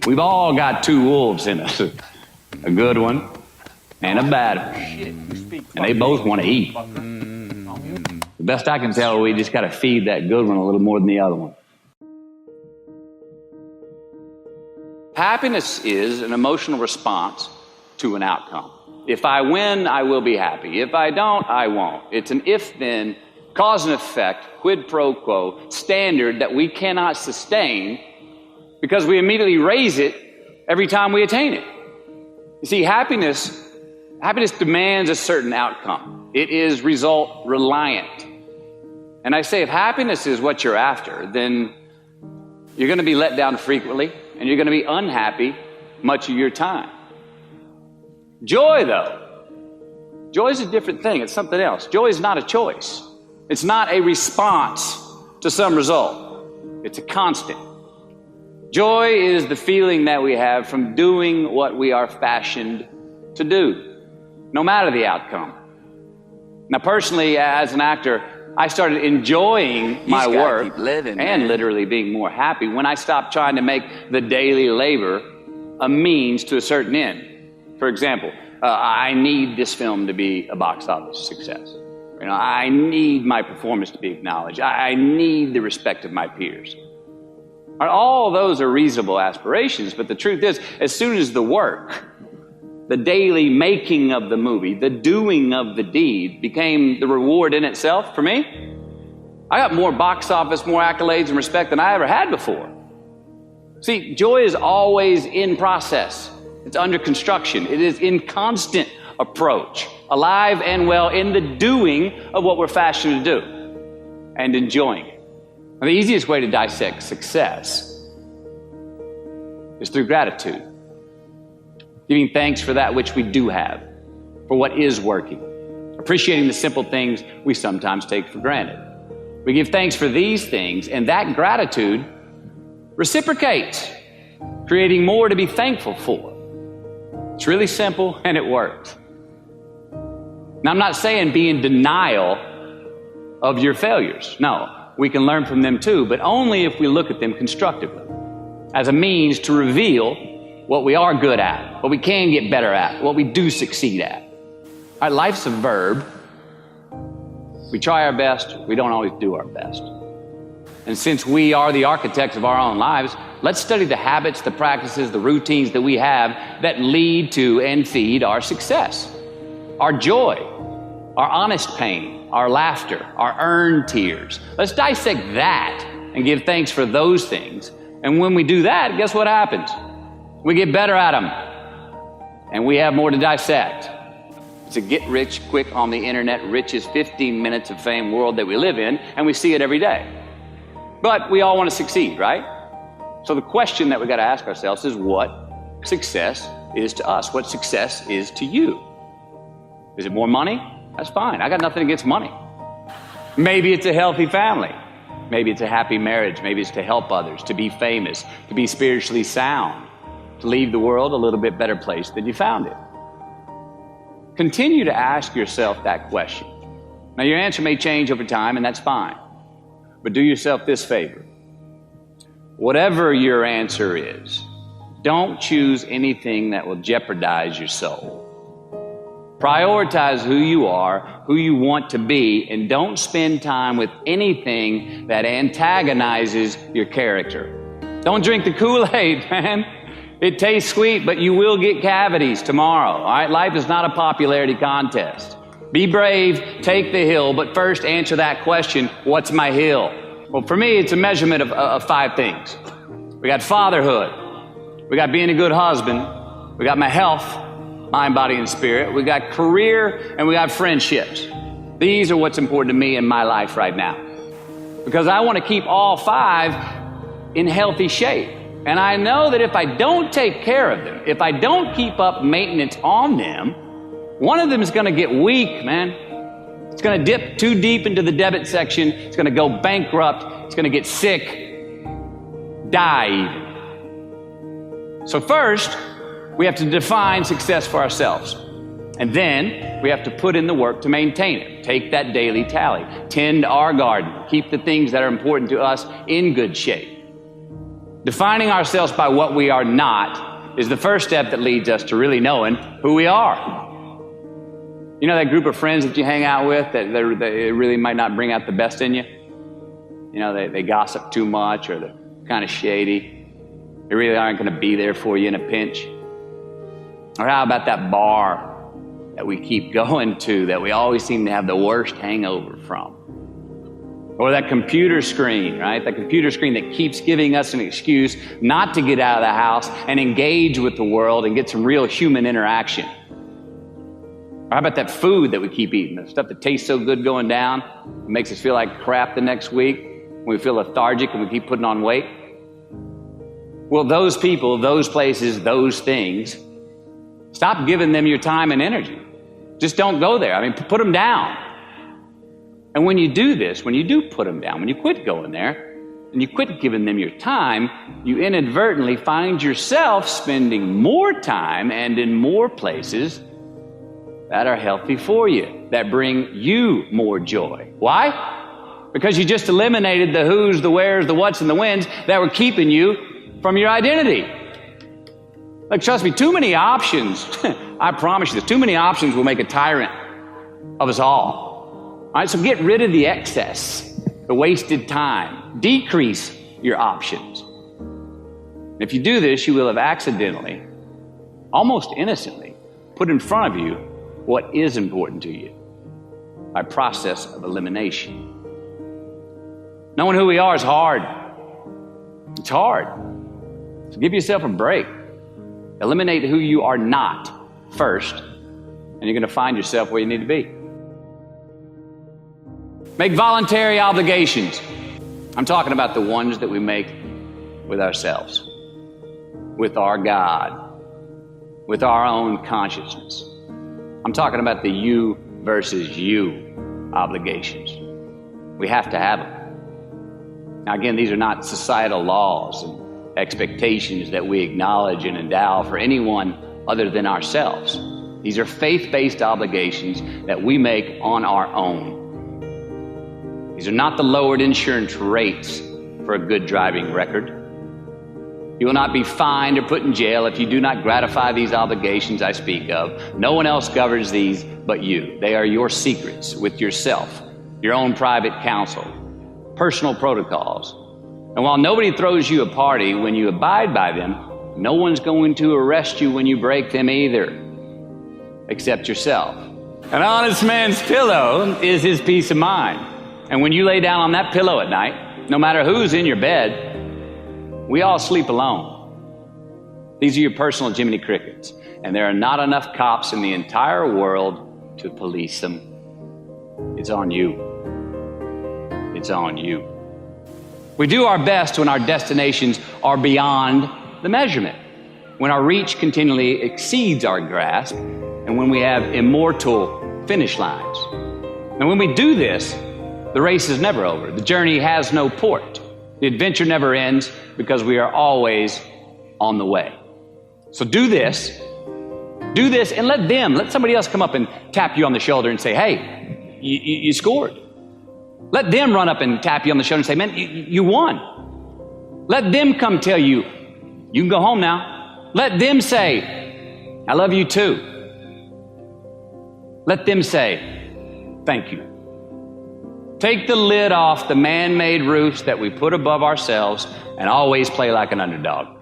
We've all got two wolves in us, a good one and a bad one, and they both want to eat. The best I can tell, we just got to feed that good one a little more than the other one. Happiness is an emotional response to an outcome. If I win, I will be happy. If I don't, I won't. It's an if-then, cause and effect, quid pro quo standard that we cannot sustain because we immediately raise it every time we attain it. You see, happiness demands a certain outcome. It is result reliant. And I say if happiness is what you're after, then you're going to be let down frequently and you're going to be unhappy much of your time. Joy, though, joy is a different thing. It's something else. Joy is not a choice. It's not a response to some result. It's a constant. Joy is the feeling that we have from doing what we are fashioned to do, no matter the outcome. Now, personally, as an actor, I started enjoying my work and literally being more happy when I stopped trying to make the daily labor a means to a certain end. For example, I need this film to be a box office success. I need my performance to be acknowledged. I need the respect of my peers. All those are reasonable aspirations, but the truth is, as soon as the work, the daily making of the movie, the doing of the deed became the reward in itself for me, I got more box office, more accolades and respect than I ever had before. See, joy is always in process. It's under construction. It is in constant approach, alive and well in the doing of what we're fashioned to do and enjoying it. Now, the easiest way to dissect success is through gratitude. Giving thanks for that which we do have, for what is working. Appreciating the simple things we sometimes take for granted. We give thanks for these things, and that gratitude reciprocates, creating more to be thankful for. It's really simple, and it works. Now, I'm not saying be in denial of your failures. No. We can learn from them too, but only if we look at them constructively, as a means to reveal what we are good at, what we can get better at, what we do succeed at. All right, life's a verb. We try our best, we don't always do our best. And since we are the architects of our own lives, let's study the habits, the practices, the routines that we have that lead to and feed our success, our joy, our honest pain, our laughter, our earned tears. Let's dissect that and give thanks for those things. And when we do that, guess what happens? We get better at them. And we have more to dissect. It's a get rich quick on the internet, rich is 15 minutes of fame world that we live in, and we see it every day. But we all want to succeed, right? So the question that we got to ask ourselves is what success is to us, what success is to you. Is it more money? That's fine. I got nothing against money. Maybe it's a healthy family. Maybe it's a happy marriage. Maybe it's to help others, to be famous, to be spiritually sound, to leave the world a little bit better place than you found it. Continue to ask yourself that question. Now, your answer may change over time, and that's fine. But do yourself this favor. Whatever your answer is, don't choose anything that will jeopardize your soul. Prioritize who you are, who you want to be, and don't spend time with anything that antagonizes your character. Don't drink the Kool-Aid, man. It tastes sweet, but you will get cavities tomorrow, all right? Life is not a popularity contest. Be brave, take the hill, but first answer that question, what's my hill? Well, for me, it's a measurement of 5 things. We got fatherhood. We got being a good husband. We got my health, mind, body, and spirit. We got career, and we got friendships. These are what's important to me in my life right now. Because I want to keep all 5 in healthy shape. And I know that if I don't take care of them, if I don't keep up maintenance on them, one of them is going to get weak, man. It's going to dip too deep into the debit section. It's going to go bankrupt. It's going to get sick, die even. So first, we have to define success for ourselves. And then we have to put in the work to maintain it. Take that daily tally. Tend our garden. Keep the things that are important to us in good shape. Defining ourselves by what we are not is the first step that leads us to really knowing who we are. You know that group of friends that you hang out with that they really might not bring out the best in you? You know, they gossip too much, or they're kind of shady. They really aren't going to be there for you in a pinch. Or how about that bar that we keep going to that we always seem to have the worst hangover from? Or that computer screen, right? That computer screen that keeps giving us an excuse not to get out of the house and engage with the world and get some real human interaction. Or how about that food that we keep eating, the stuff that tastes so good going down, it makes us feel like crap the next week, we feel lethargic and we keep putting on weight? Well, those people, those places, those things, stop giving them your time and energy. Just don't go there. I mean, put them down. And when you do this, when you do put them down, when you quit going there, and you quit giving them your time, you inadvertently find yourself spending more time and in more places that are healthy for you, that bring you more joy. Why? Because you just eliminated the who's, the where's, the what's, and the when's that were keeping you from your identity. Like, trust me, too many options, I promise you this, too many options will make a tyrant of us all. All right, so get rid of the excess, the wasted time. Decrease your options. If you do this, you will have accidentally, almost innocently, put in front of you what is important to you by process of elimination. Knowing who we are is hard. It's hard. So give yourself a break. Eliminate who you are not first, and you're going to find yourself where you need to be. Make voluntary obligations. I'm talking about the ones that we make with ourselves, with our God, with our own consciousness. I'm talking about the you versus you obligations. We have to have them. Now again, these are not societal laws and expectations that we acknowledge and endow for anyone other than ourselves. These are faith-based obligations that we make on our own. These are not the lowered insurance rates for a good driving record. You will not be fined or put in jail if you do not gratify these obligations I speak of. No one else governs these but you. They are your secrets with yourself, your own private counsel, personal protocols. And while nobody throws you a party when you abide by them, no one's going to arrest you when you break them either, except yourself. An honest man's pillow is his peace of mind. And when you lay down on that pillow at night, no matter who's in your bed, we all sleep alone. These are your personal Jiminy Crickets, and there are not enough cops in the entire world to police them. It's on you. It's on you. We do our best when our destinations are beyond the measurement, when our reach continually exceeds our grasp, and when we have immortal finish lines. And when we do this, the race is never over. The journey has no port. The adventure never ends because we are always on the way. So do this, and let somebody else come up and tap you on the shoulder and say, hey, you scored. Let them run up and tap you on the shoulder and say, man, you won. Let them come tell you, you can go home now. Let them say, I love you too. Let them say, thank you. Take the lid off the man-made roofs that we put above ourselves and always play like an underdog.